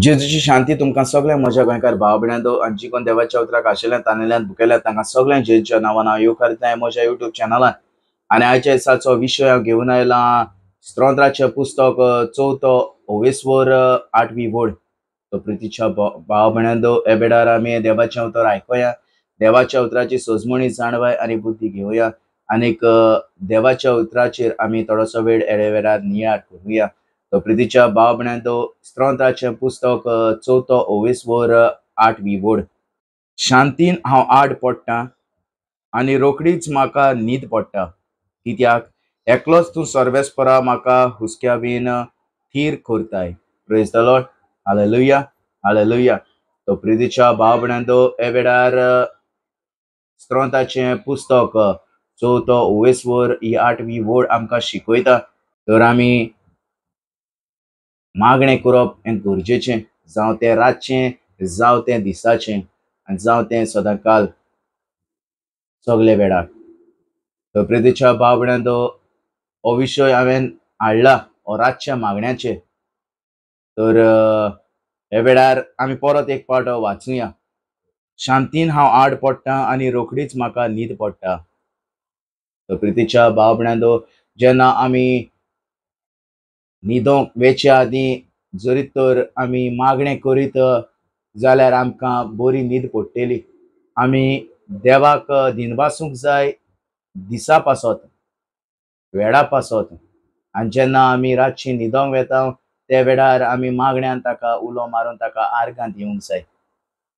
जेजूची शांती तुमकां सगळ्यांक म्हज्या गोंयकार भाव भयणांनो आनी जी कोण देवाच्या उतराक आशिल्ल्यान ताणेल्ल्यान भुकेल्यात तांकां सगळ्यांक जेजूच्या नांवान हांव येवकार दितां म्हज्या युट्यूब चॅनलान. आनी आयच्या दिसाचो विशय हांव घेवन आयलां स्त्रोत्राचें पुस्तक 4:24-8वी वड. तो प्रितीच्या भाव भयणांनो हे बेडार आमी देवाचें उतर आयकुया, देवाच्या उतराची सोजमणी जाणवाय आनी बुद्धी घेवया आनीक देवाच्या उतराचेर आमी थोडोसो वेळ एडे वेळार नियाळ करुया. तो प्रितीच्या भाव भयणांनो स्त्रोत्राचें पुस्तक 4:24-8वी वड. शांतीन हांव आड पडटां आनी रोखडीच म्हाका न्हीद पडटा, कित्याक एकलोच तूं सर्वेस्परा म्हाका हुस्क्यावीन थीर करताय. Praise the Lord. Hallelujah, hallelujah. तो प्रितीच्या भाव भयणांनो हे वेळार स्त्रोत्राचें पुस्तक 4:24-8वी वड आमकां शिकयता. तर आमी मागणें करप हें गरजेचें, जावं तें रातचें, जावं तें दिसाचें, आनी जावं तें सदांकाल सगळे वेळार. तर प्रितीच्या भाव भयणांनो हो विशय हांवें हाडला हो रातच्या मागण्याचेर. तर हे वेळार आमी परत एक पावट वाचुया. शांतीन हांव आड पडटां आनी रोखडीच म्हाका न्हीद पडटा. तर प्रितीच्या भाव भयणांनो जेन्ना आमी न्हिदोंक वेचे आदीं जरी तर आमी मागणें करीत जाल्यार आमकां बरी न्हीद पडटली. आमी देवाक दिनवासूंक जाय दिसा पासत, वेळा पासत, आनी जेन्ना आमी रातची न्हिदोंक वेता त्या वेळार आमी मागण्यांत ताका उलो मारून ताका आर्गां दिवंक जाय.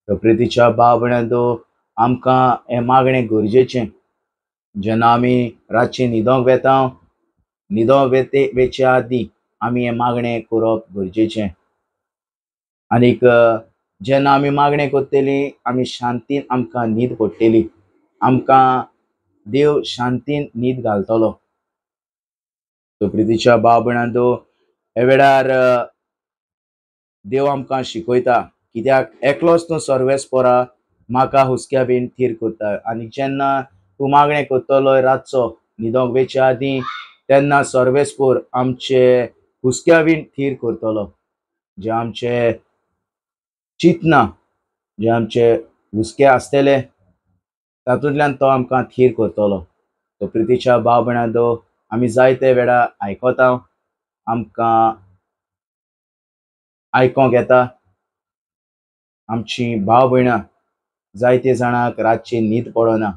तर प्रितीच्या भाव भयणांनो आमकां हें मागणें गरजेचें. जेन्ना आमी रातची न्हिदोंक वेता वेचे आदीं आमी हें मागणें करप गरजेचें. आनीक जेन्ना आमी मागणें करतलीं आमी शांतीन आमकां न्हीद पडटली, आमकां देव शांतीन न्हीद घालतलो. तो प्रितीच्या भाव भयणांनो हे वेळार देव आमकां शिकयता, कित्याक एकलोच तूं सर्वेस्परा म्हाका हुस्क्या बीन थीर करता. आनी जेन्ना तूं मागणें करतलो रातचो न्हिदोंक वेचे आदीं तेन्ना सर्वेस्पर आमचे हुस्क्या बीन थीर करतलो. जे आमचे चिंतना, जे आमचे हुस्के आसतले तातूंतल्यान तो आमकां थीर करतलो. तो प्रितीच्या भाव भयणांनो आमी जायते वेळार आयकता, आमकां आयकोंक येता आमचीं भाव भयणां जायते जाणांक रातची न्हीद पडना,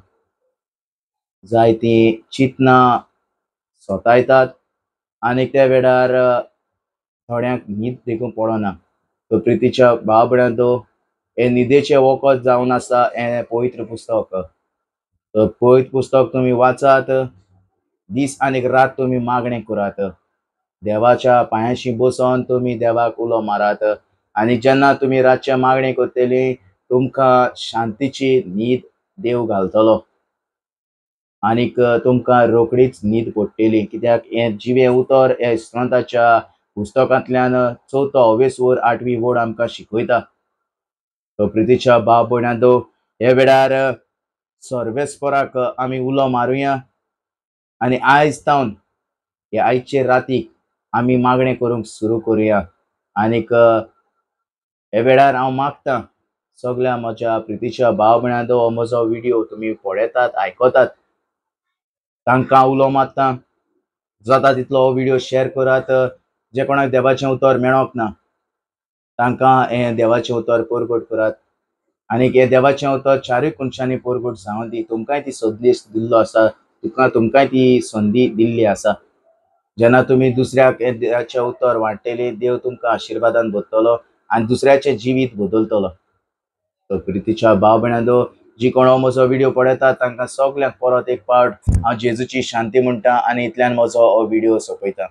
जायतीं चिंतनां सतायतात आनी त्या वेळार थोड्यांक न्हीद देखून पडना. तो प्रितीच्या भाव भयणांनो हें न्हिदेचें वखद जावन आसा हें पवित्र पुस्तक. तर पवित्र पुस्तक तुमी वाचात, दीस आनीक रात तुमी मागणें करात, देवाच्या पांयांशी बसून तुमी देवाक उलो मारात, आनी जेन्ना तुमी रातचें मागणें करतलीं तुमकां शांतीची न्हीद देव घालतलो आनीक तुमकां रोखडीच न्हीद पडटली. कित्याक हें जिवें उतर हे स्त्रोत्राच्या पुस्तकांतल्यान 4:24-8वी वड आमकां शिकयता. तो प्रितीच्या भाव भयणांनो हे वेळार सर्वेस्पराक आमी उलो मारुया आनी आयज तावन हे आयचे रातीक आमी मागणें करूंक सुरू करुया. आनीक हे वेळार हांव मागतां सगळ्या म्हज्या प्रितीच्या भाव भयणांनो हो म्हजो व्हिडिओ तुमी पळयतात, आयकतात, तांकां उलो मारतां जाता तितलो हो व्हिडिओ शेअर करात. जे कोणाक देवाचें उतर मेळोंक ना तांकां हें देवाचें उतर परगट करात. आनीक हें देवाचें उतर चारूय कोनशांनी परगट जावं दी. तुमकांय ती संदेश दिल्लो आसा, तुमकांय ती संदी दिल्ली आसा. जेन्ना तुमी दुसऱ्याक हें देवाचें उतर वाडटलीं देव तुमकां आशिर्वादान भरतलो आनी दुसऱ्याचें जिवीत बदलतलो. तर प्रितीच्या भाव भयणांनो जी कोण हो म्हजो व्हिडिओ पळयतात तांकां सगल्यांक परत एक पावट हांव जेजूची शांती म्हणटा आनी इतल्यान म्हजो हो व्हिडिओ सोंपयता.